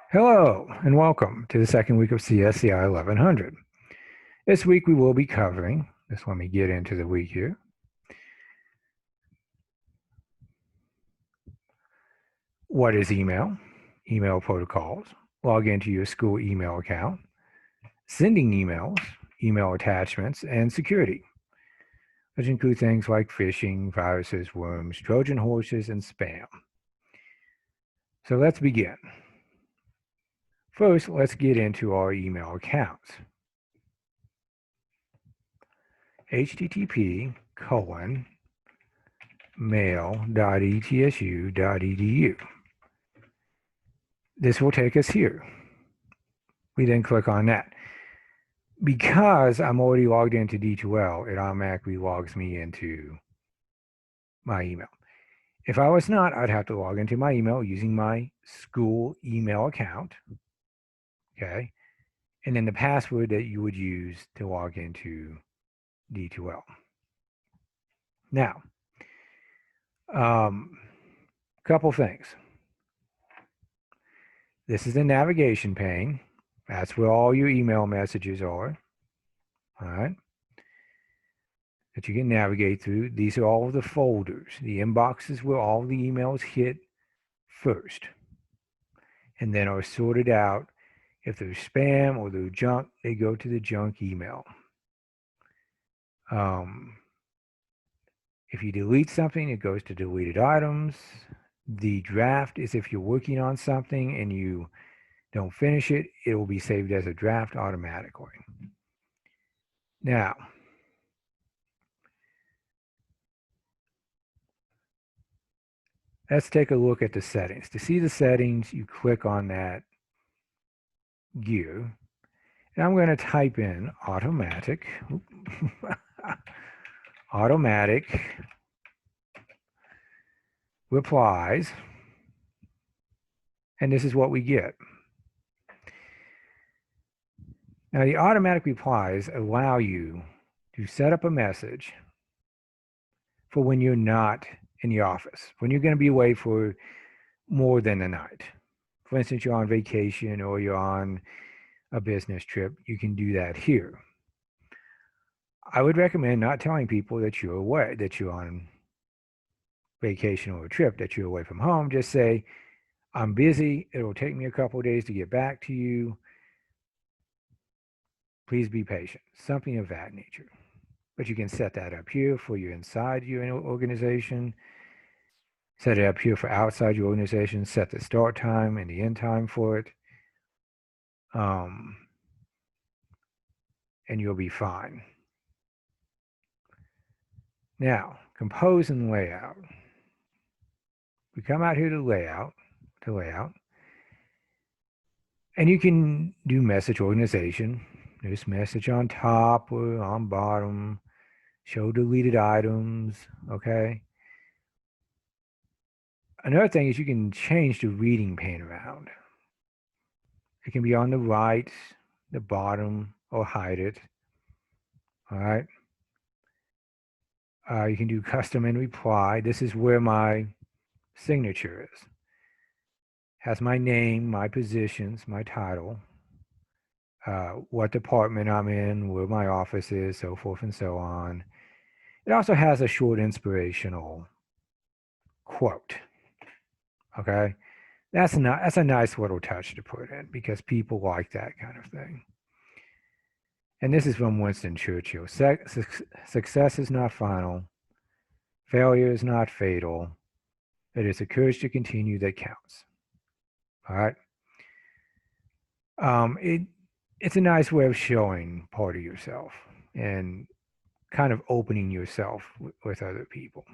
Hello and welcome to the second week of CSCI 1100. This week we will be covering, just let me get into the week here. What is email? Email protocols. Log into your school email account. Sending emails, email attachments, and security, which include things like phishing, viruses, worms, Trojan horses, and spam. So let's begin. First, let's get into our email accounts. http://mail.etsu.edu. This will take us here. We then click on that. Because I'm already logged into D2L, it automatically logs me into my email. If I was not, I'd have to log into my email using my school email account, okay? And then the password that you would use to log into D2L. Now, couple things. This is the navigation pane. That's where all your email messages are, all right, that you can navigate through. These are all of the folders, the inboxes where all the emails hit first, and then are sorted out. If they're spam or they're junk, they go to the junk email. If you delete something, it goes to deleted items. The draft is if you're working on something and you don't finish it, it will be saved as a draft automatically. Now, let's take a look at the settings. To see the settings, you click on that gear. And I'm going to type in automatic, automatic replies, and this is what we get. Now, the automatic replies allow you to set up a message for when you're not in the office, when you're going to be away for more than a night. For instance, you're on vacation or you're on a business trip, you can do that here. I would recommend not telling people that you're away, that you're on vacation or a trip, that you're away from home. Just say, I'm busy. It'll take me a couple of days to get back to you. Please be patient. Something of that nature. But you can set that up here for you inside your organization. Set it up here for outside your organization. Set the start time and the end time for it. And you'll be fine. Now, compose and layout. We come out here to layout, and you can do message organization. There's message on top or on bottom, show deleted items, okay? Another thing is you can change the reading pane around. It can be on the right, the bottom, or hide it, all right? You can do custom and reply. This is where my signature is. Has my name, my positions, my title, what department I'm in, where my office is, so forth and so on. It also has a short inspirational quote. Okay, that's a nice little touch to put in because people like that kind of thing. And this is from Winston Churchill. Success is not final. Failure is not fatal. It is the courage to continue that counts. All right. It's a nice way of showing part of yourself and kind of opening yourself with other people.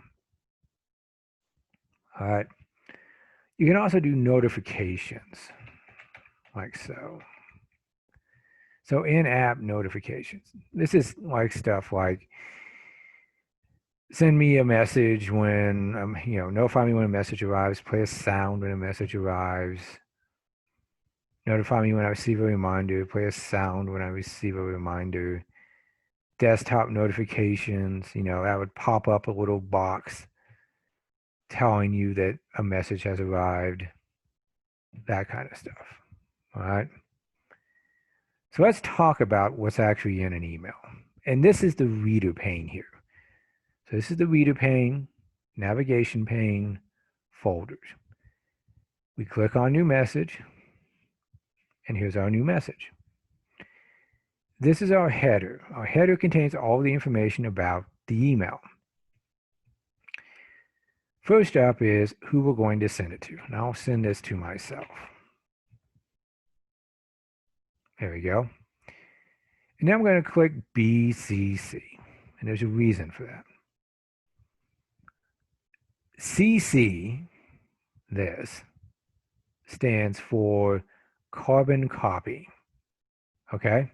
All right. You can also do notifications like so. So in-app notifications. This is like stuff like send me a message when, notify me when a message arrives, play a sound when a message arrives, notify me when I receive a reminder, play a sound when I receive a reminder, desktop notifications, that would pop up a little box telling you that a message has arrived, that kind of stuff. All right. So let's talk about what's actually in an email. And this is the reader pane here. So this is the reader pane, navigation pane, folders. We click on new message, and here's our new message. This is our header. Our header contains all the information about the email. First up is who we're going to send it to. And I'll send this to myself. There we go. And now I'm going to click BCC. And there's a reason for that. CC, this, stands for carbon copy. Okay?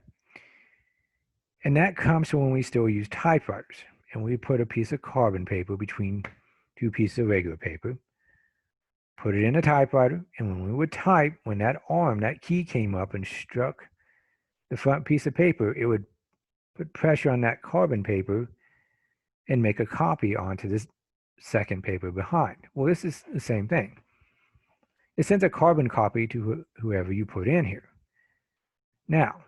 And that comes from when we still use typewriters. And we put a piece of carbon paper between two pieces of regular paper, put it in a typewriter, and when we would type, when that arm, that key came up and struck the front piece of paper, it would put pressure on that carbon paper and make a copy onto this second paper behind. Well, this is the same thing. It sends a carbon copy to whoever you put in here. Now,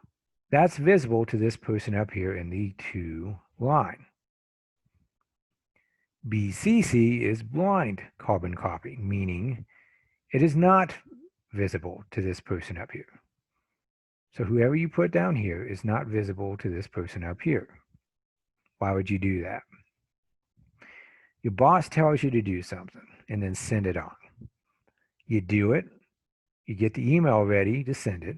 that's visible to this person up here in the to line. BCC is blind carbon copy, meaning it is not visible to this person up here. So whoever you put down here is not visible to this person up here. Why would you do that? Your boss tells you to do something and then send it on. You do it. You get the email ready to send it.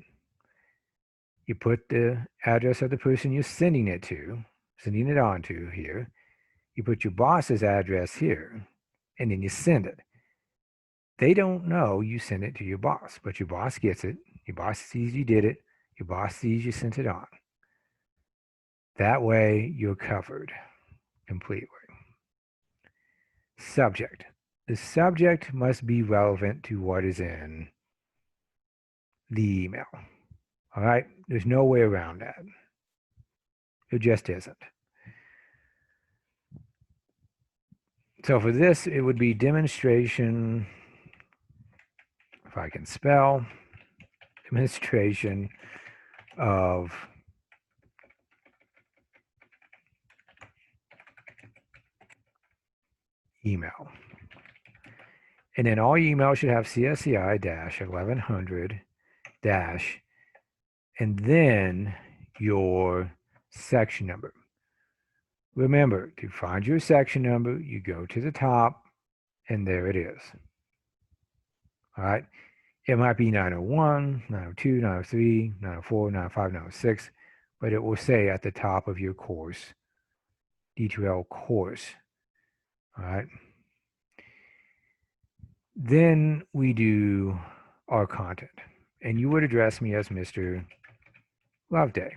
You put the address of the person you're sending it on to here. You put your boss's address here, and then you send it. They don't know you sent it to your boss, but your boss gets it. Your boss sees you did it. Your boss sees you sent it on. That way, you're covered completely. Subject. The subject must be relevant to what is in the email. All right? There's no way around that. It just isn't. So for this, it would be demonstration, if I can spell, demonstration of email. And then all emails should have CSCI-1100- and then your section number. Remember, to find your section number, you go to the top, and there it is. All right? It might be 901, 902, 903, 904, 905, 906, but it will say at the top of your course, D2L course. All right? Then we do our content, and you would address me as Mr. Loveday.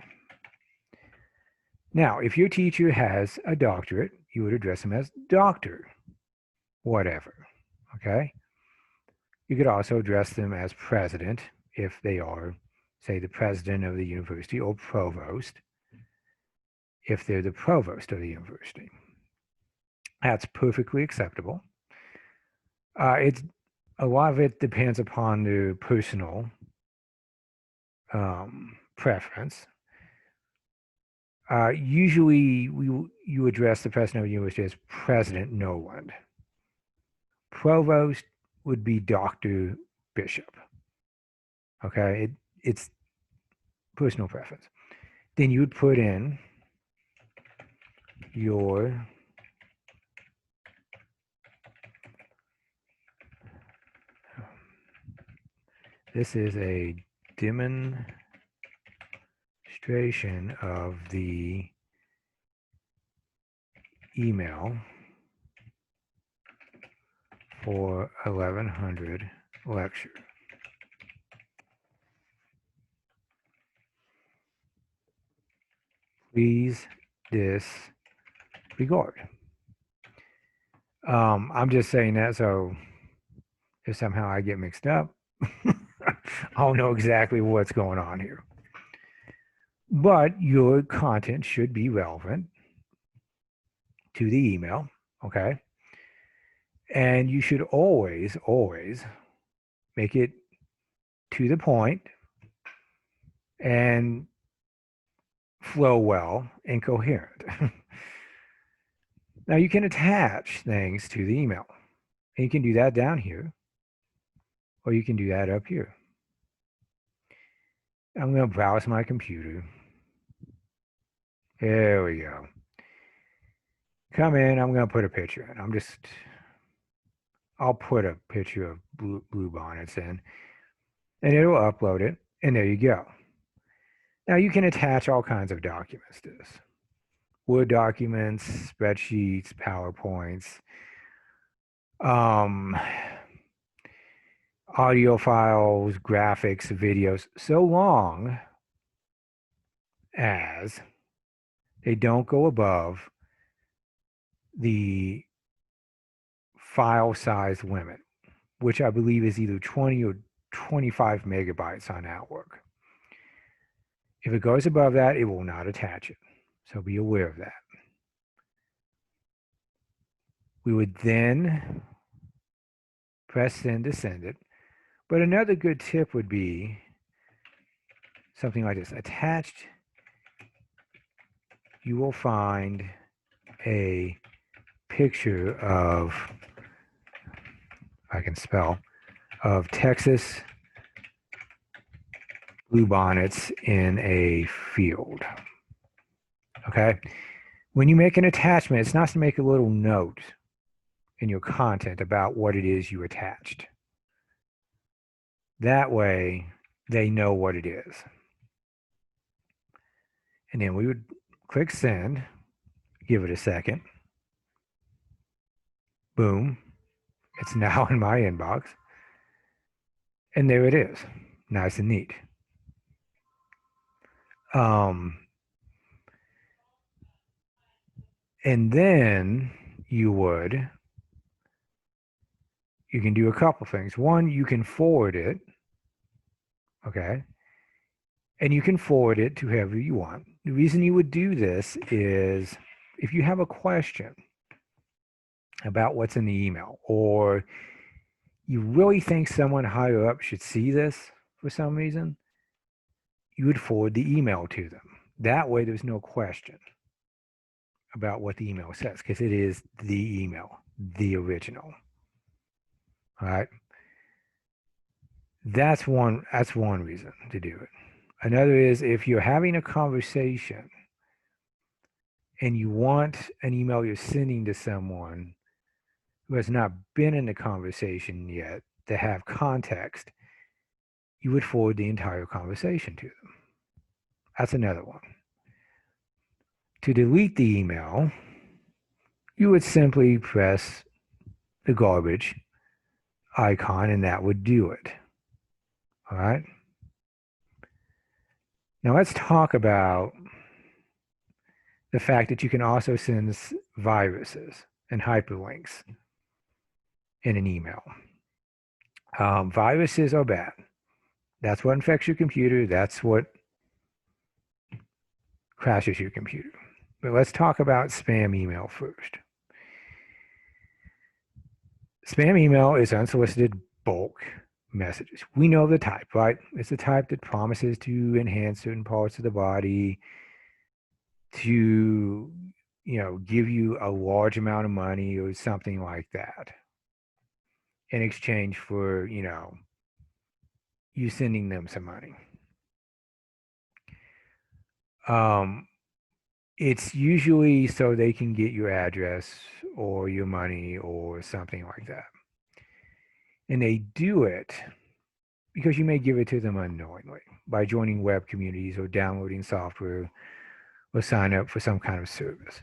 Now, if your teacher has a doctorate, you would address him as Dr. whatever, okay? You could also address them as president if they are, say, the president of the university, or provost if they're the provost of the university. That's perfectly acceptable. It's a lot of it depends upon the personal preference. Usually, you address the president of the university as President Noland. Provost would be Dr. Bishop. Okay, it's personal preference. Then you would put in your this is a demonstration of the email for 1100 lecture. Please disregard. I'm just saying that so if somehow I get mixed up, I'll know exactly what's going on here. But your content should be relevant to the email, okay? And you should always make it to the point and flow well and coherent. Now you can attach things to the email. And you can do that down here, or you can do that up here. I'm going to browse my computer. There we go. Come in, I'm going to put a picture in. I'll put a picture of blue bonnets in, and it'll upload it, and there you go. Now you can attach all kinds of documents to this. Word documents, spreadsheets, PowerPoints, audio files, graphics, videos, so long as they don't go above the file size limit, which I believe is either 20 or 25 megabytes on Outlook. If it goes above that, it will not attach it. So be aware of that. We would then press send to send it. But another good tip would be something like this. Attached, you will find a picture of, if I can spell, of Texas bluebonnets in a field. Okay? When you make an attachment, it's nice to make a little note in your content about what it is you attached. That way, they know what it is. And then we would click send, give it a second. Boom. It's now in my inbox. And there it is. Nice and neat. And then you can do a couple things. One, you can forward it. Okay. And you can forward it to whoever you want. The reason you would do this is if you have a question about what's in the email, or you really think someone higher up should see this for some reason, you would forward the email to them. That way there's no question about what the email says, because it is the email, the original. All right. That's one reason to do it. Another is if you're having a conversation and you want an email you're sending to someone who has not been in the conversation yet to have context, you would forward the entire conversation to them. That's another one. To delete the email, you would simply press the garbage icon and that would do it. All right. Now let's talk about the fact that you can also send viruses and hyperlinks in an email. Viruses are bad. That's what infects your computer. That's what crashes your computer. But let's talk about spam email first. Spam email is unsolicited bulk messages. We know the type, right? It's the type that promises to enhance certain parts of the body, to, give you a large amount of money or something like that in exchange for, you sending them some money. It's usually so they can get your address or your money or something like that. And they do it because you may give it to them unknowingly by joining web communities or downloading software or sign up for some kind of service.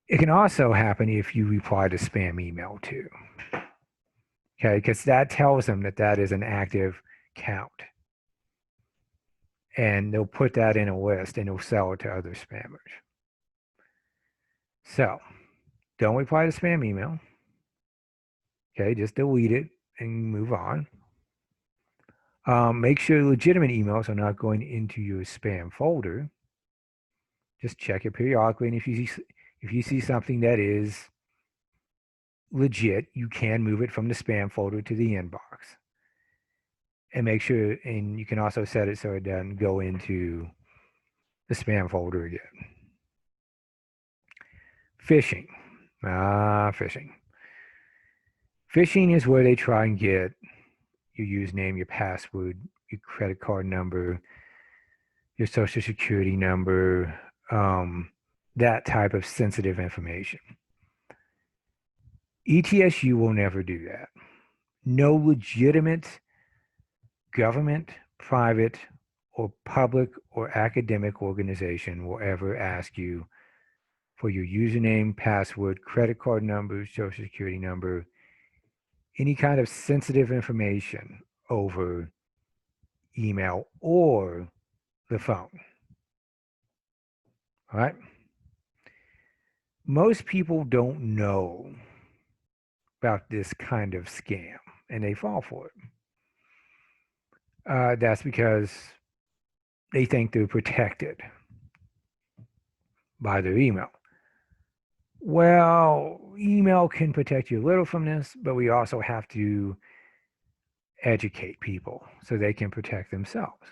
It can also happen if you reply to spam email too. Okay, because that tells them that that is an active count. And they'll put that in a list and they'll sell it to other spammers. So don't reply to spam email. Okay, just delete it and move on. Make sure legitimate emails are not going into your spam folder. Just check it periodically, and if you see something that is legit, you can move it from the spam folder to the inbox. and make sure, and you can also set it so it doesn't go into the spam folder again. Phishing. Phishing. Phishing is where they try and get your username, your password, your credit card number, your social security number, that type of sensitive information. ETSU will never do that. No legitimate government, private, or public or academic organization will ever ask you for your username, password, credit card number, social security number, any kind of sensitive information over email or the phone. All right? Most people don't know about this kind of scam and they fall for it. That's because they think they're protected by their email. Well, email can protect you a little from this, but we also have to educate people so they can protect themselves.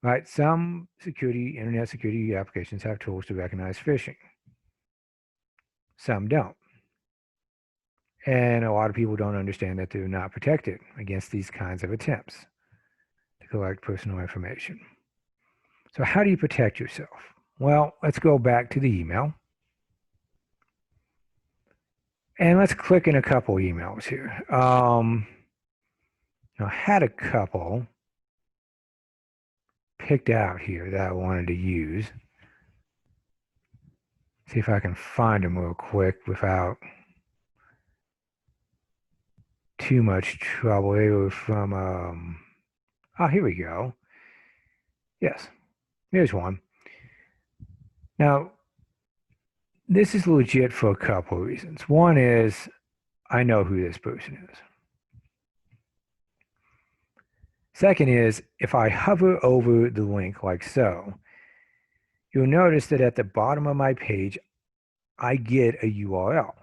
Right? Some internet security applications have tools to recognize phishing. Some don't. And a lot of people don't understand that they're not protected against these kinds of attempts to collect personal information. So how do you protect yourself? Well, let's go back to the email. And let's click in a couple emails here. I had a couple picked out here that I wanted to use. See if I can find them real quick without too much trouble. They were from, here we go. Yes, here's one. Now, this is legit for a couple of reasons. One is I know who this person is. Second is if I hover over the link like so, you'll notice that at the bottom of my page, I get a URL.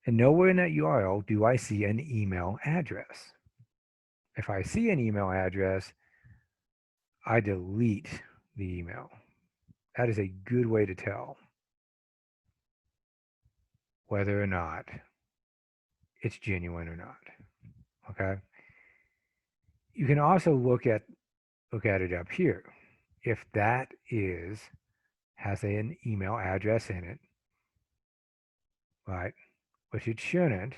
And nowhere in that URL do I see an email address. If I see an email address, I delete the email. That is a good way to tell whether or not it's genuine or not. Okay. You can also look at it up here. If that has an email address in it, right, which it shouldn't,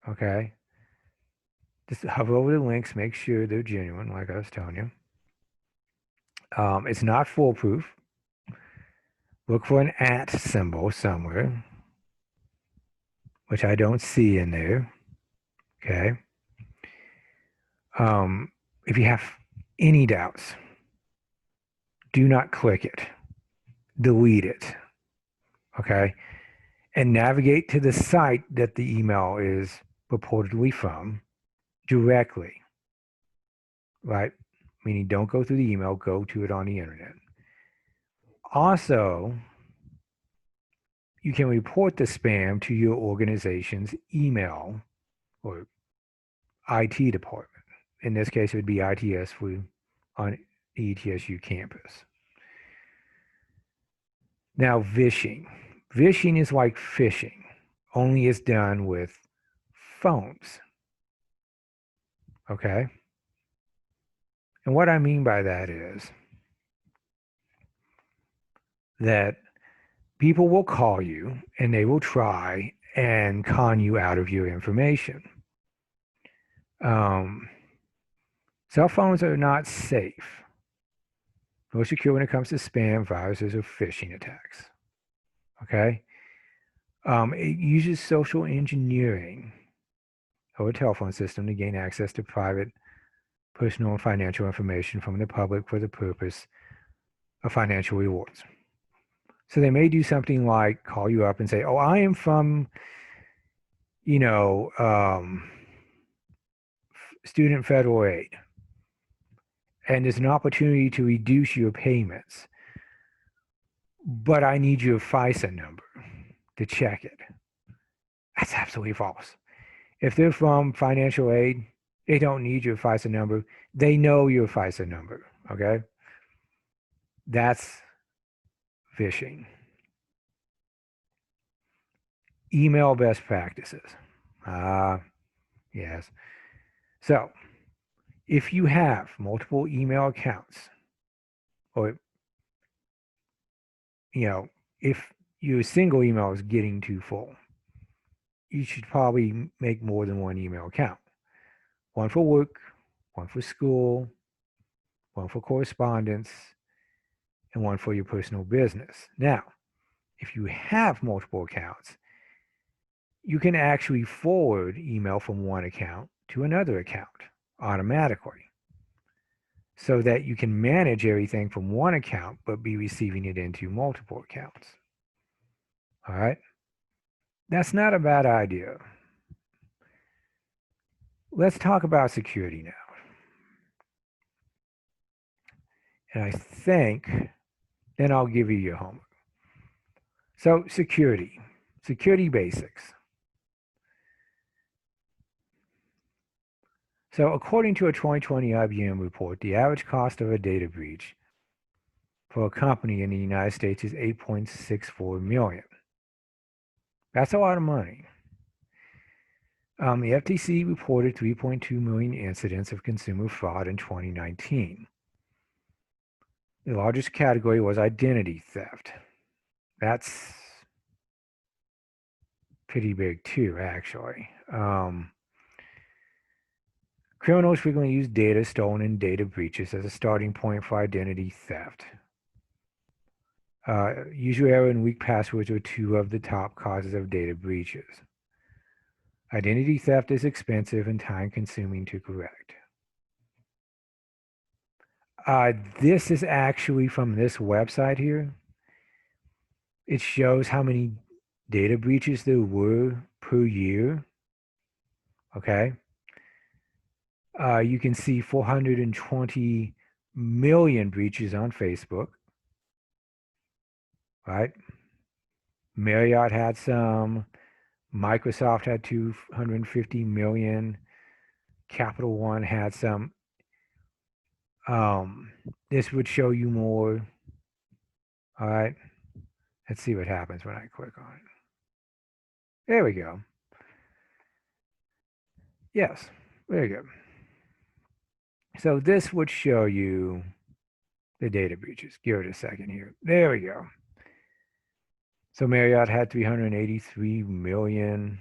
okay, just hover over the links, make sure they're genuine, like I was telling you. It's not foolproof. Look for an @ symbol somewhere, which I don't see in there. Okay. If you have any doubts, do not click it. Delete it. Okay. And navigate to the site that the email is purportedly from directly. Right? Meaning don't go through the email, go to it on the internet. Also, you can report the spam to your organization's email or IT department. In this case, it would be ITS on the ETSU campus. Now, vishing. Vishing is like phishing, only it's done with phones. Okay? And what I mean by that is that people will call you and they will try and con you out of your information. Cell phones are not safe, nor secure when it comes to spam, viruses, or phishing attacks. Okay? It uses social engineering of a telephone system to gain access to private, personal, and financial information from the public for the purpose of financial rewards. So they may do something like call you up and say, oh, I am from, student federal aid. And there's an opportunity to reduce your payments. but I need your FISA number to check it. That's absolutely false. If they're from financial aid, they don't need your FISA number. They know your FISA number, okay? That's phishing. Email best practices. Yes. So if you have multiple email accounts, or, if your single email is getting too full, you should probably make more than one email account. One for work, one for school, one for correspondence, and one for your personal business. Now, if you have multiple accounts, you can actually forward email from one account to another account automatically so that you can manage everything from one account but be receiving it into multiple accounts. All right? That's not a bad idea. Let's talk about security now. And I think then I'll give you your homework. So security basics. So according to a 2020 IBM report, the average cost of a data breach for a company in the United States is $8.64 million. That's a lot of money. The FTC reported 3.2 million incidents of consumer fraud in 2019. The largest category was identity theft. That's pretty big too, actually. Criminals frequently use data stolen in data breaches as a starting point for identity theft. User error and weak passwords are two of the top causes of data breaches. Identity theft is expensive and time-consuming to correct. This is actually from this website here. It shows how many data breaches there were per year. Okay. You can see 420 million breaches on Facebook. Right? Marriott had some. Microsoft had 250 million. Capital One had some. This would show you more. All right. Let's see what happens when I click on it. There we go. Yes, very good. So this would show you the data breaches. Give it a second here. There we go. So Marriott had 383 million.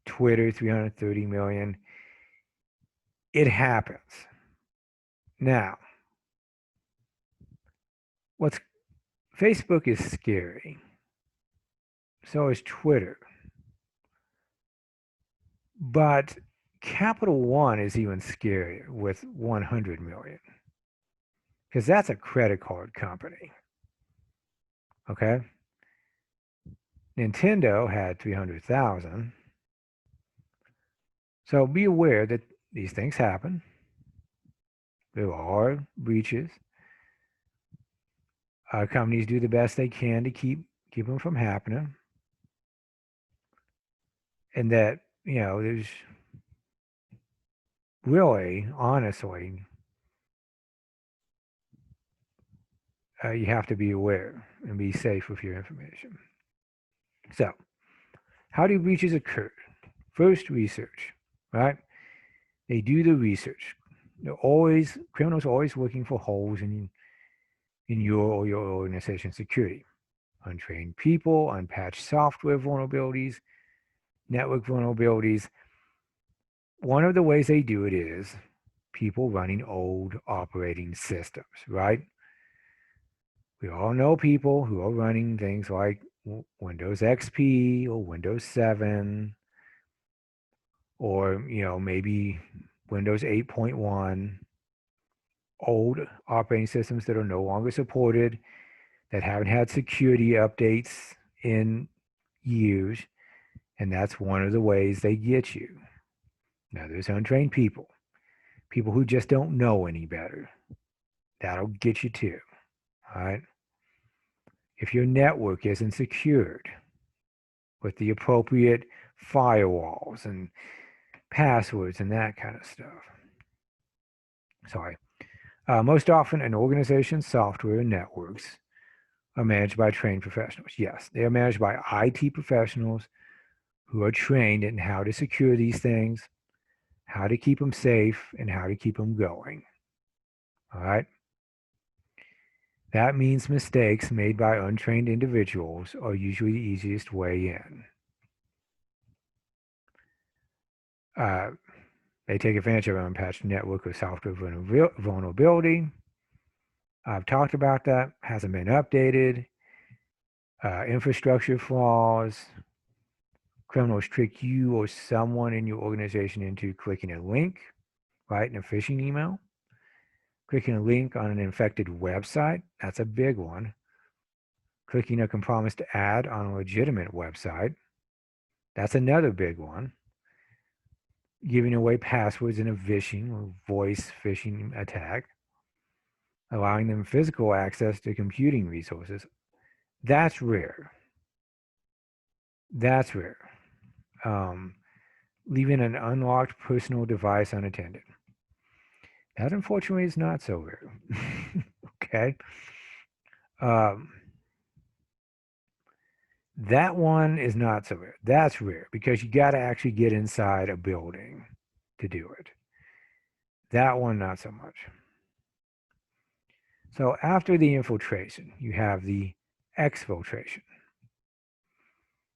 Twitter, 330 million. It happens. Now, Facebook is scary. So is Twitter. But Capital One is even scarier with 100 million. Because that's a credit card company. Okay? Nintendo had 300,000. So be aware that these things happen. There are breaches. Companies do the best they can to keep them from happening. And that, there's really, honestly, you have to be aware and be safe with your information. So, how do breaches occur? First, research, right? They do the research. Criminals are always looking for holes in your or your organization's security. Untrained people, unpatched software vulnerabilities, network vulnerabilities. One of the ways they do it is people running old operating systems, right? We all know people who are running things like Windows XP or Windows 7 or, maybe Windows 8.1, old operating systems that are no longer supported, that haven't had security updates in years. And that's one of the ways they get you. Now, there's untrained people who just don't know any better. That'll get you too. All right. if your network isn't secured with the appropriate firewalls and passwords and that kind of stuff. Sorry. Most often, an organization's software and networks are managed by trained professionals. Yes, they are managed by IT professionals who are trained in how to secure these things, how to keep them safe, and how to keep them going. All right? That means mistakes made by untrained individuals are usually the easiest way in. They take advantage of an unpatched network or software vulnerability. I've talked about that. Hasn't been updated. Infrastructure flaws. Criminals trick you or someone in your organization into clicking a link, right, in a phishing email. Clicking a link on an infected website. That's a big one. Clicking a compromised ad on a legitimate website. That's another big one. Giving away passwords in a phishing or voice phishing attack. Allowing them physical access to computing resources. That's rare. That's rare. Leaving an unlocked personal device unattended. That unfortunately is not so rare. Okay. That one is not so rare. That's rare because you got to actually get inside a building to do it. That one, not so much. So after the infiltration, you have the exfiltration.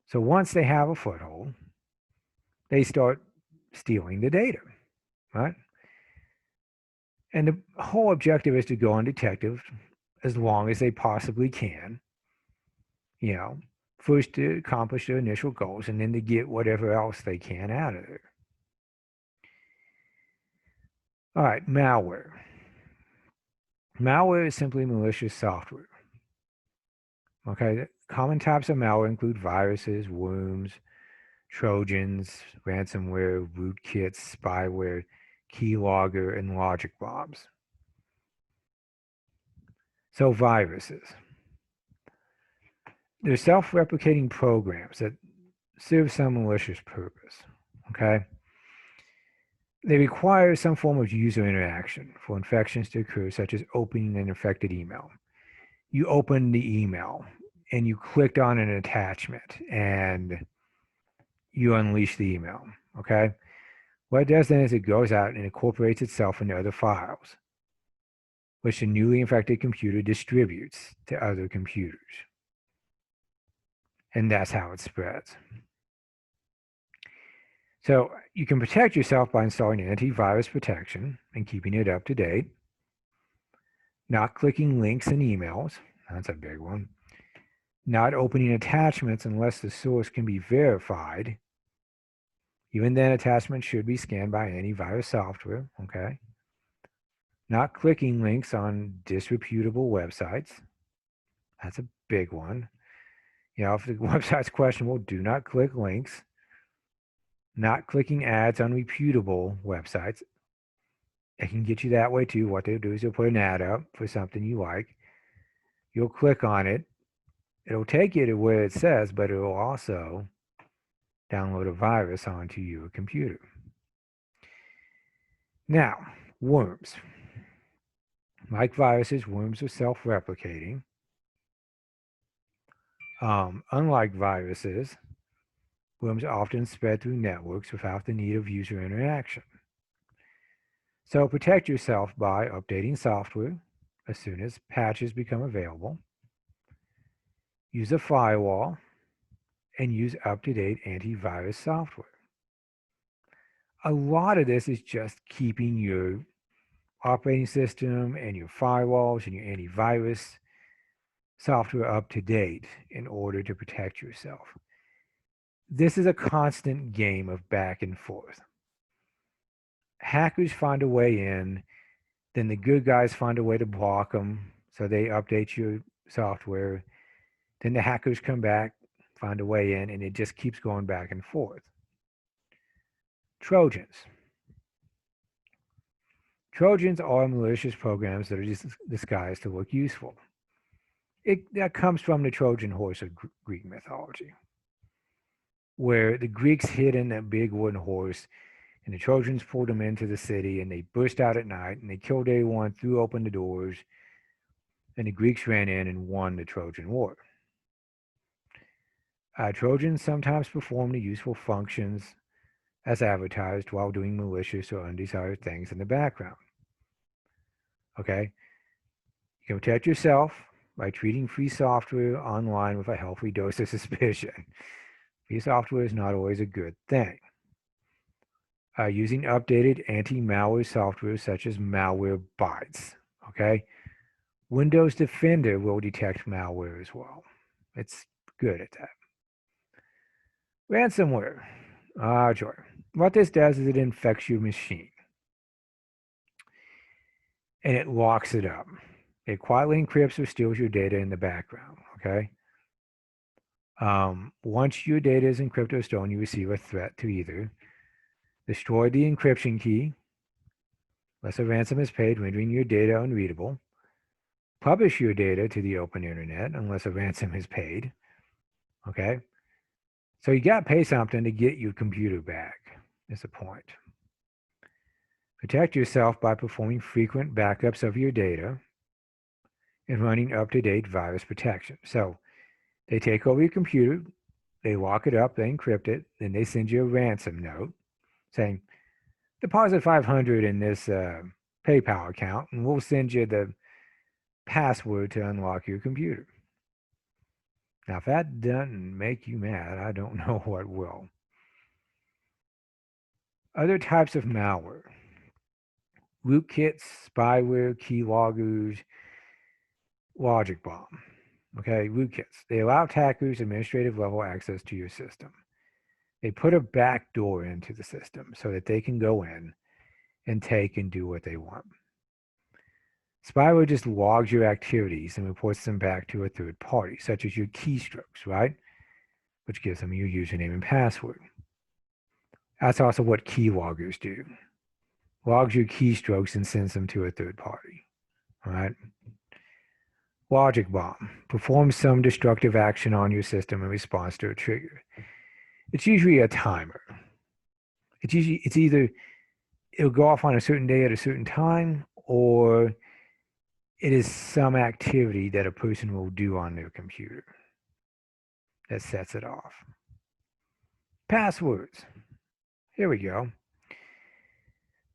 So once they have a foothold, they start stealing the data, right? And the whole objective is to go undetected as long as they possibly can, you know, first to accomplish their initial goals and then to get whatever else they can out of it. All right, malware. Malware is simply malicious software. Okay, common types of malware include viruses, worms, Trojans, ransomware, rootkits, spyware, keylogger, and logic bombs. So viruses. They're self-replicating programs that serve some malicious purpose. Okay? They require some form of user interaction for infections to occur, such as opening an infected email. You open the email and you clicked on an attachment and you unleash the email. Okay? What it does then is it goes out and incorporates itself into other files, which the newly infected computer distributes to other computers. And that's how it spreads. So you can protect yourself by installing antivirus protection and keeping it up to date. Not clicking links in emails. That's a big one. Not opening attachments unless the source can be verified. Even then, attachments should be scanned by antivirus software, okay? Not clicking links on disreputable websites. That's a big one. You know, if the website's questionable, do not click links. Not clicking ads on reputable websites. It can get you that way too. What they'll do is they'll put an ad up for something you like. You'll click on it. It'll take you to where it says, but it'll also download a virus onto your computer. Now, worms. Like viruses, worms are self-replicating. Unlike viruses, worms often spread through networks without the need of user interaction. So protect yourself by updating software as soon as patches become available. Use a firewall and use up-to-date antivirus software. A lot of this is just keeping your operating system and your firewalls and your antivirus software up to date in order to protect yourself. This is a constant game of back and forth. Hackers find a way in, then the good guys find a way to block them, so they update your software. Then the hackers come back, find a way in, and it just keeps going back and forth. Trojans. Trojans are malicious programs that are just disguised to look useful. That comes from the Trojan horse of Greek mythology, where the Greeks hid in that big wooden horse, and the Trojans pulled them into the city, and they burst out at night, and they killed everyone, threw open the doors, and the Greeks ran in and won the Trojan War. Trojans sometimes performed the useful functions as advertised while doing malicious or undesired things in the background. Okay? You can protect yourself by treating free software online with a healthy dose of suspicion. Free software is not always a good thing. Using updated anti-malware software such as Malwarebytes. Okay? Windows Defender will detect malware as well. It's good at that. Ransomware. Sure. What this does is it infects your machine and it locks it up. It quietly encrypts or steals your data in the background. Okay. Once your data is encrypted or stolen, you receive a threat to either destroy the encryption key, unless a ransom is paid, rendering your data unreadable, publish your data to the open internet, unless a ransom is paid. Okay. So you got to pay something to get your computer back, is the point. Protect yourself by performing frequent backups of your data and running up-to-date virus protection. So they take over your computer, they lock it up, they encrypt it, then they send you a ransom note saying, deposit 500 in this PayPal account, and we'll send you the password to unlock your computer. Now, if that doesn't make you mad, I don't know what will. Other types of malware. Rootkits, spyware, keyloggers, logic bomb. Okay, rootkits. They allow attackers administrative level access to your system. They put a back door into the system so that they can go in and take and do what they want. Spyware just logs your activities and reports them back to a third party, such as your keystrokes, right? Which gives them your username and password. That's also what keyloggers do. Logs your keystrokes and sends them to a third party, all right? Logic bomb. Performs some destructive action on your system in response to a trigger. It's usually a timer. It's either it'll go off on a certain day at a certain time, or it is some activity that a person will do on their computer that sets it off. Passwords. Here we go.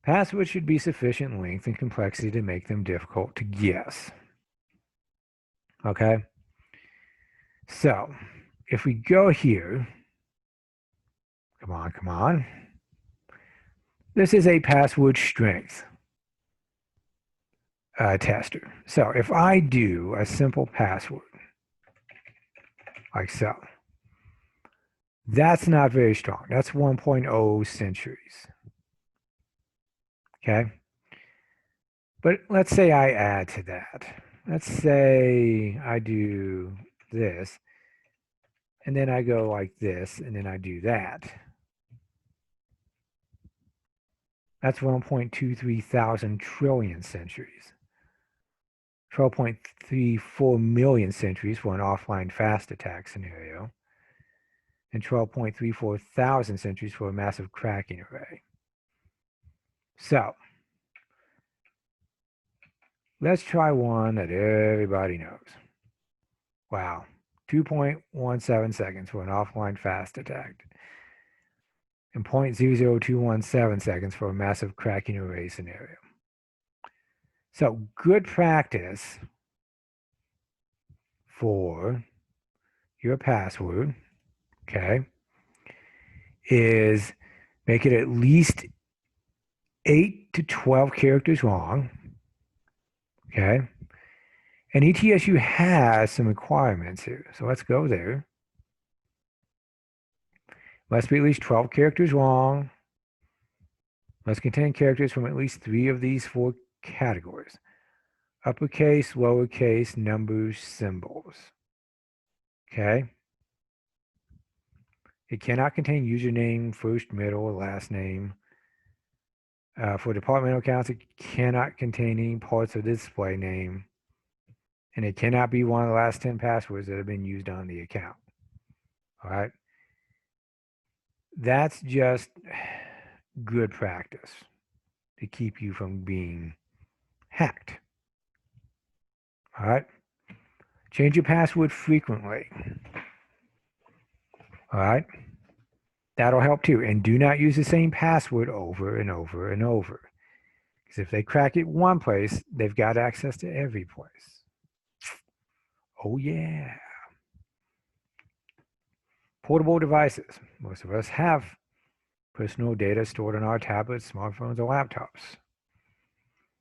Passwords should be sufficient length and complexity to make them difficult to guess. Okay? So, if we go here, come on. This is a password strength tester. So, if I do a simple password, like so, that's not very strong. That's 1.0 centuries. Okay? But let's say I add to that. Let's say I do this, and then I go like this, and then I do that. That's 1.23 thousand trillion centuries. 12.34 million centuries for an offline fast attack scenario, and 12.34 thousand centuries for a massive cracking array. So, let's try one that everybody knows. Wow, 2.17 seconds for an offline fast attack, and 0.00217 seconds for a massive cracking array scenario. So good practice for your password, okay, is make it at least 8 to 12 characters long, okay? And ETSU has some requirements here, so let's go there. Must be at least 12 characters long. Must contain characters from at least 3 of these 4 categories: uppercase, lowercase, numbers, symbols. Okay? It cannot contain username, first, middle, or last name. For departmental accounts, it cannot contain any parts of the display name. And it cannot be one of the last 10 passwords that have been used on the account. All right. That's just good practice to keep you from being hacked. All right. Change your password frequently. All right. That'll help too. And do not use the same password over and over and over. Because if they crack it one place, they've got access to every place. Oh, yeah. Portable devices. Most of us have personal data stored on our tablets, smartphones, or laptops.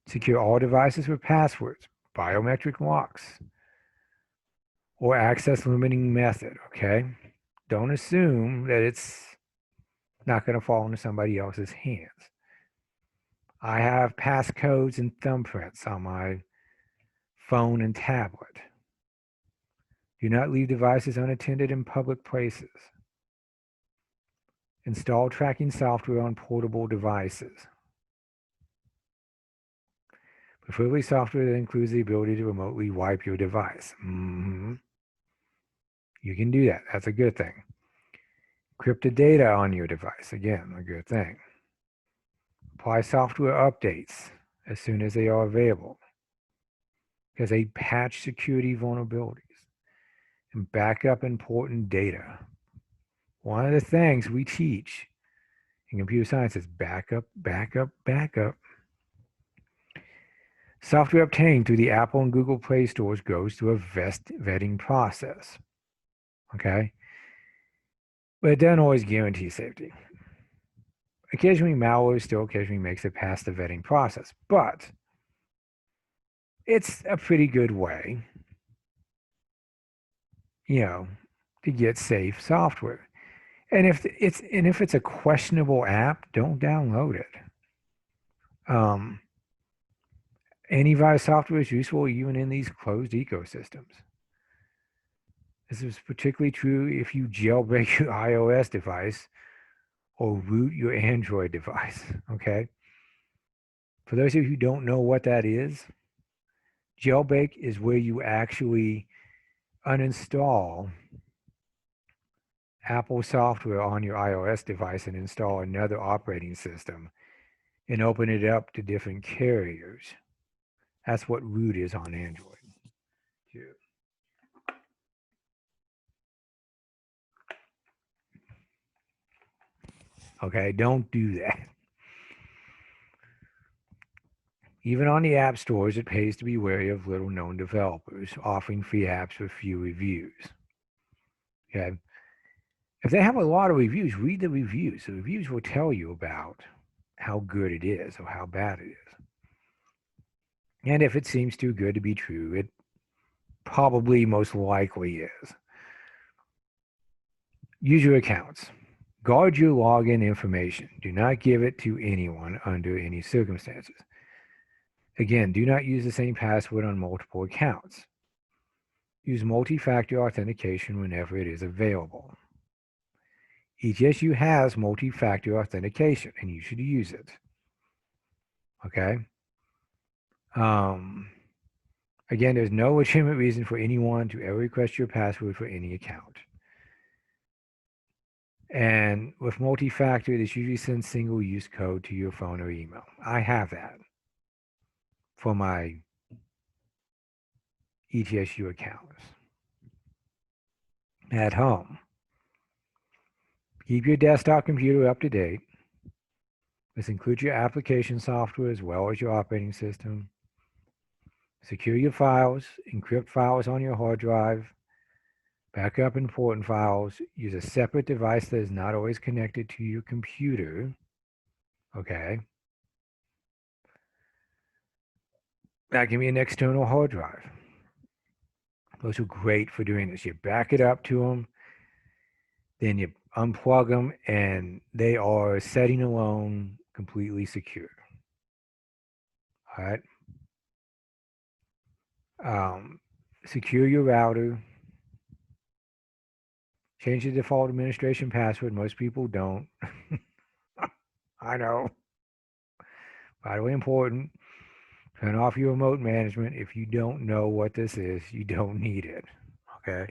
Secure all devices with passwords, biometric locks, or access limiting method, okay? Don't assume that it's not going to fall into somebody else's hands. I have passcodes and thumbprints on my phone and tablet. Do not leave devices unattended in public places. Install tracking software on portable devices. Preferably software that includes the ability to remotely wipe your device. You can do that. That's a good thing. Encrypted data on your device. Again, a good thing. Apply software updates as soon as they are available, because they patch security vulnerabilities and back up important data. One of the things we teach in computer science is backup, backup, backup. Software obtained through the Apple and Google Play stores goes through a vetting process. Okay? But it doesn't always guarantee safety. Occasionally, malware still occasionally makes it past the vetting process, but it's a pretty good way, to get safe software. And if it's a questionable app, don't download it. Antivirus software is useful even in these closed ecosystems. This is particularly true if you jailbreak your iOS device or root your Android device, okay? For those of you who don't know what that is, jailbreak is where you actually uninstall Apple software on your iOS device and install another operating system and open it up to different carriers. That's what root is on Android. Okay, don't do that. Even on the app stores, it pays to be wary of little-known developers offering free apps with few reviews. Okay? If they have a lot of reviews, read the reviews. The reviews will tell you about how good it is or how bad it is. And if it seems too good to be true, it probably most likely is. Use your accounts. Guard your login information. Do not give it to anyone under any circumstances. Again, do not use the same password on multiple accounts. Use multi-factor authentication whenever it is available. ETSU has multi-factor authentication, and you should use it. Okay? Again, there's no legitimate reason for anyone to ever request your password for any account. And with multi-factor, this usually sends single-use code to your phone or email. I have that for my ETSU accounts at home. Keep your desktop computer up to date. This includes your application software as well as your operating system. Secure your files, encrypt files on your hard drive, back up important files, use a separate device that is not always connected to your computer. Okay? That can be an external hard drive. Those are great for doing this. You back it up to them, then you unplug them, and they are setting alone, completely secure. All right? Secure your router. Change the default administration password. Most people don't. I know. Vitally important. Turn off your remote management. If you don't know what this is, you don't need it. Okay.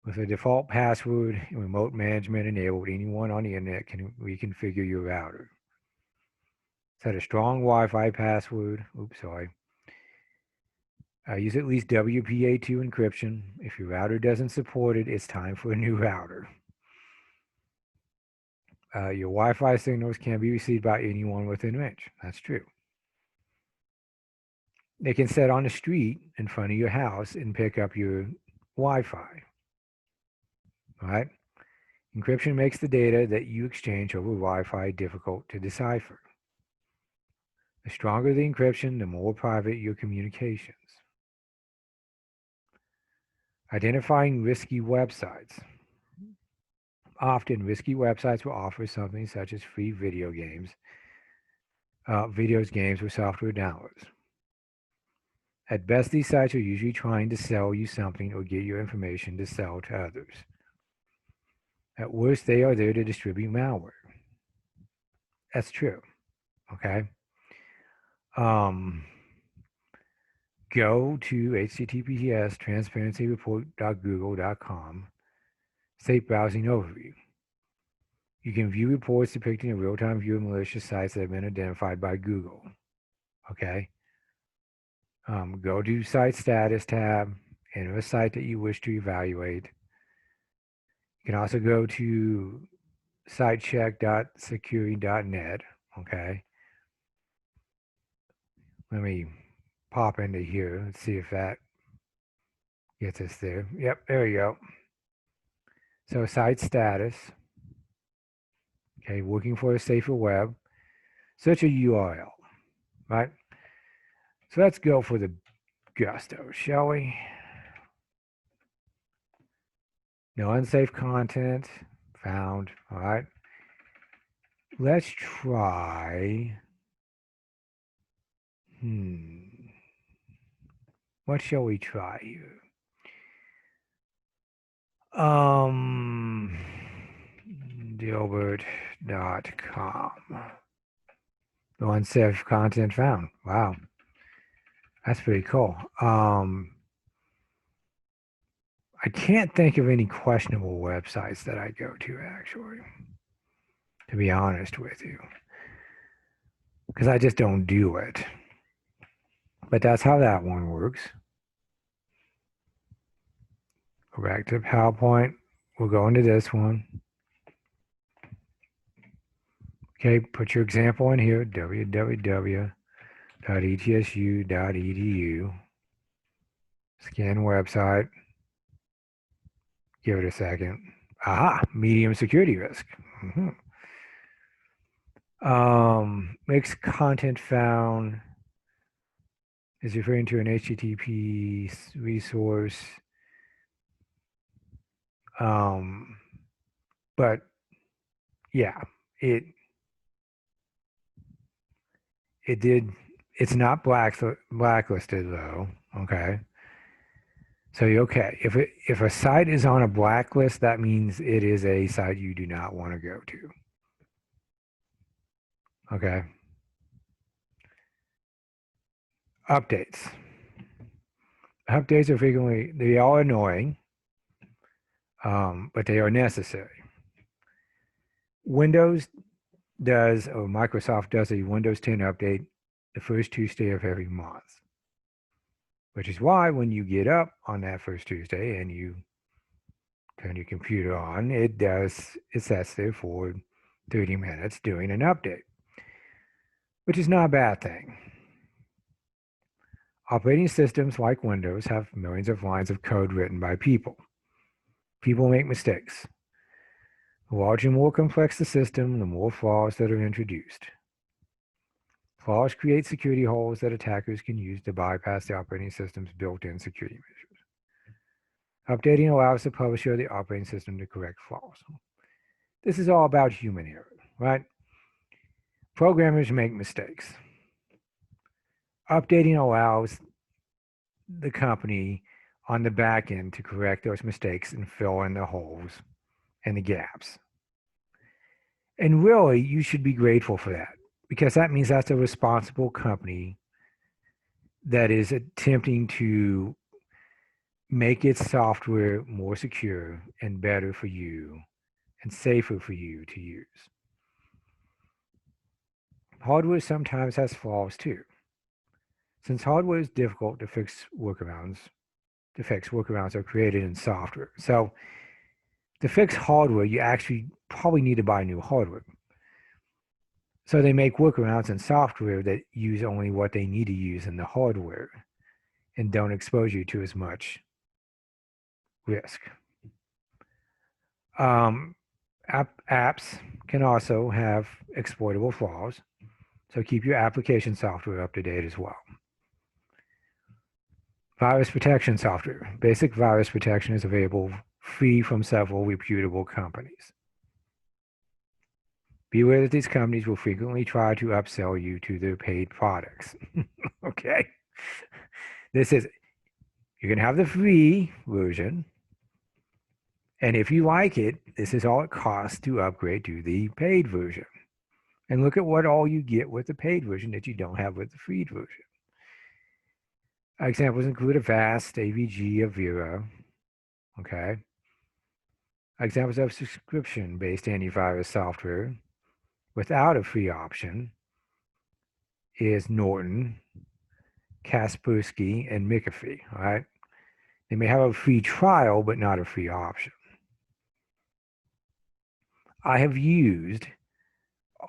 With a default password and remote management enabled, anyone on the internet can reconfigure your router. Set a strong Wi-Fi password. Oops, sorry. Use at least WPA2 encryption. If your router doesn't support it, it's time for a new router. Your Wi-Fi signals can be received by anyone within range. That's true. They can sit on the street in front of your house and pick up your Wi-Fi. All right? Encryption makes the data that you exchange over Wi-Fi difficult to decipher. The stronger the encryption, the more private your communications. Identifying risky websites. Often, risky websites will offer something such as free video games, games, or software downloads. At best, these sites are usually trying to sell you something or get your information to sell to others. At worst, they are there to distribute malware. That's true. Okay. Go to https://transparencyreport.google.com. Safe browsing overview. You can view reports depicting a real-time view of malicious sites that have been identified by Google. Okay. Go to Site Status tab, enter a site that you wish to evaluate. You can also go to sitecheck.security.net. Okay. Let me pop into here. Let's see if that gets us there. Yep, there we go. So site status. Okay, working for a safer web. Search a URL, right? So let's go for the gusto, shall we? No unsafe content found. All right. Let's try. What shall we try here? Dilbert.com. No unsafe content found. Wow. That's pretty cool. I can't think of any questionable websites that I go to, actually, to be honest with you, because I just don't do it. But that's how that one works. Go back to PowerPoint. We'll go into this one. Okay, put your example in here, www.etsu.edu. Scan website. Give it a second. Aha, medium security risk. Mixed content found is referring to an HTTP resource. But yeah, it's not blacklisted though. Okay. So you're okay. If a site is on a blacklist, that means it is a site you do not want to go to. Okay. Updates. Updates are they are annoying, but they are necessary. Windows does, or Microsoft does, a Windows 10 update the first Tuesday of every month. Which is why when you get up on that first Tuesday and you turn your computer on, it sets there for 30 minutes doing an update, which is not a bad thing. Operating systems like Windows have millions of lines of code written by people. People make mistakes. The larger and more complex the system, the more flaws that are introduced. Flaws create security holes that attackers can use to bypass the operating system's built-in security measures. Updating allows the publisher of the operating system to correct flaws. This is all about human error, right? Programmers make mistakes. Updating allows the company on the back end to correct those mistakes and fill in the holes and the gaps. And really, you should be grateful for that. because that means that's a responsible company that is attempting to make its software more secure and better for you and safer for you to use. Hardware sometimes has flaws too. Since hardware is difficult to fix workarounds are created in software. So to fix hardware, you actually probably need to buy new hardware. So they make workarounds in software that use only what they need to use in the hardware and don't expose you to as much risk. Apps can also have exploitable flaws, so keep your application software up to date as well. Virus protection software. Basic virus protection is available free from several reputable companies. Be aware that these companies will frequently try to upsell you to their paid products. Okay? This is, you're going to have the free version. And if you like it, this is all it costs to upgrade to the paid version. And look at what all you get with the paid version that you don't have with the free version. Examples include Avast, AVG, Avira. Okay? Examples of subscription-based antivirus software without a free option is Norton, Kaspersky, and McAfee. All right? They may have a free trial, but not a free option. I have used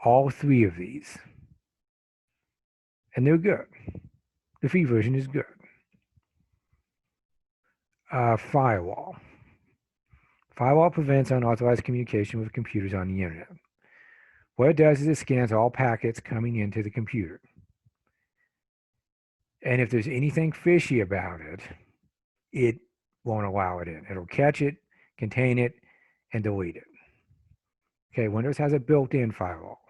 all three of these, and they're good. The free version is good. Firewall. Firewall prevents unauthorized communication with computers on the internet. What it does is it scans all packets coming into the computer. And if there's anything fishy about it, it won't allow it in. It'll catch it, contain it, and delete it. Okay, Windows has a built-in firewall.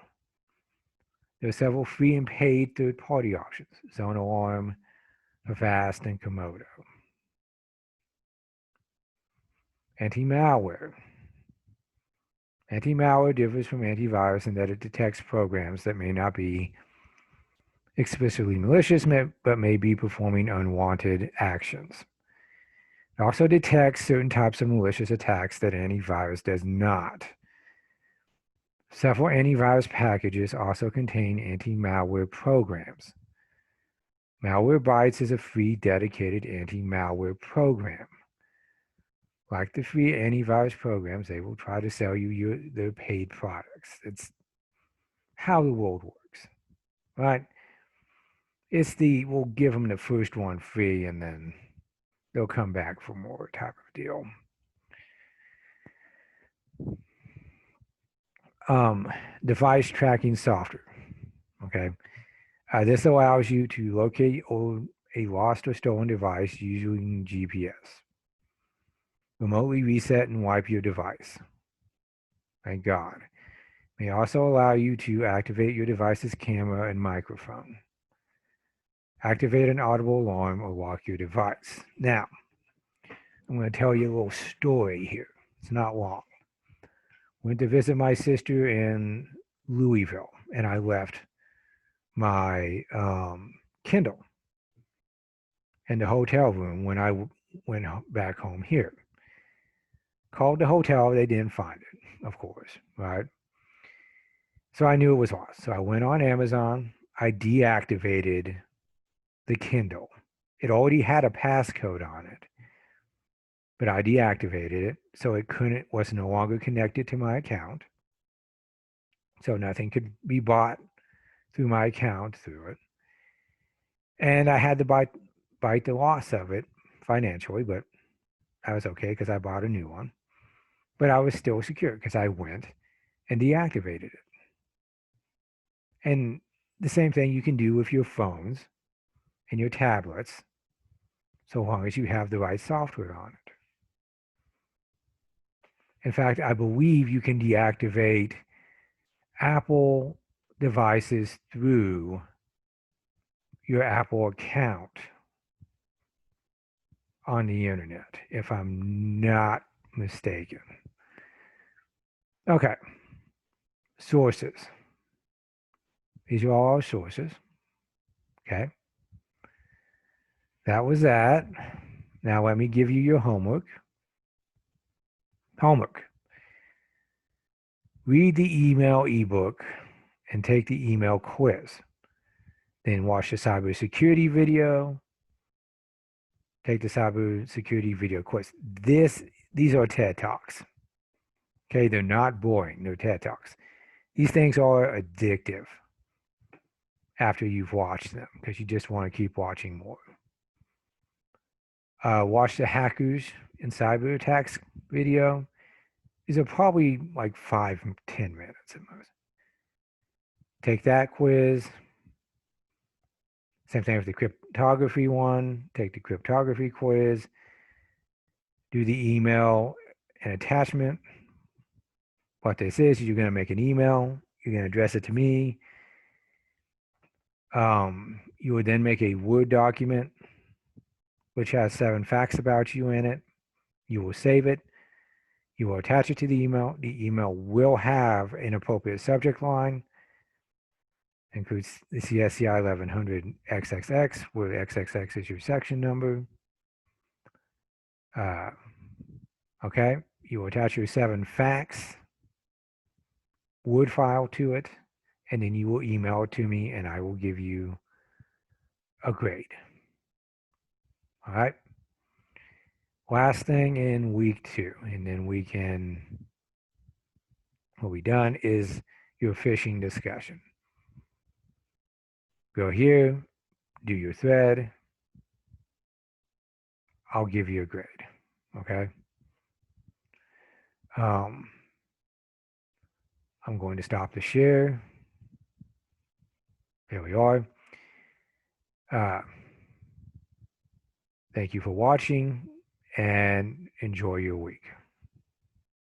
There are several free and paid third-party options, ZoneAlarm, Avast, and Comodo. Anti-malware. Anti-malware differs from antivirus in that it detects programs that may not be explicitly malicious, but may be performing unwanted actions. It also detects certain types of malicious attacks that antivirus does not. Several antivirus packages also contain anti-malware programs. Malwarebytes is a free dedicated anti-malware program. Like the free antivirus programs, they will try to sell you their paid products. It's how the world works, right? It's we'll give them the first one free and then they'll come back for more type of deal. Device tracking software, okay? This allows you to locate a lost or stolen device using GPS. Remotely reset and wipe your device. Thank God. May also allow you to activate your device's camera and microphone. Activate an audible alarm or lock your device. Now, I'm going to tell you a little story here. It's not long. Went to visit my sister in Louisville, and I left my Kindle in the hotel room when I went back home here. Called the hotel, they didn't find it, of course, right? So I knew it was lost. So I went on Amazon, I deactivated the Kindle. It already had a passcode on it, but I deactivated it so it was no longer connected to my account. So nothing could be bought through my account through it. And I had to bite the loss of it financially, but I was okay because I bought a new one. But I was still secure because I went and deactivated it. And the same thing you can do with your phones and your tablets, so long as you have the right software on it. In fact, I believe you can deactivate Apple devices through your Apple account on the internet, if I'm not mistaken. Okay. Sources. These are all our sources. Okay. That was that. Now let me give you your homework. Homework. Read the email ebook and take the email quiz. Then watch the cybersecurity video. Take the cybersecurity video quiz. These are TED Talks. Okay, they're not boring. They're TED Talks. These things are addictive after you've watched them because you just want to keep watching more. Watch the hackers and cyber attacks video. These are probably like 5-10 minutes at most. Take that quiz. Same thing with the cryptography one. Take the cryptography quiz. Do the email and attachment. What this is you're going to make an email. You're going to address it to me. You would then make a Word document which has 7 facts about you in it. You will save it. You will attach it to the email. The email will have an appropriate subject line. Includes the CSCI 1100 XXX, where XXX is your section number. Okay, you will attach your 7 facts Word file to it, and then you will email it to me, and I will give you a grade. All right. Last thing in week 2, and then what we done is your phishing discussion. Go here, do your thread. I'll give you a grade. Okay. I'm going to stop the share. There we are. Thank you for watching and enjoy your week.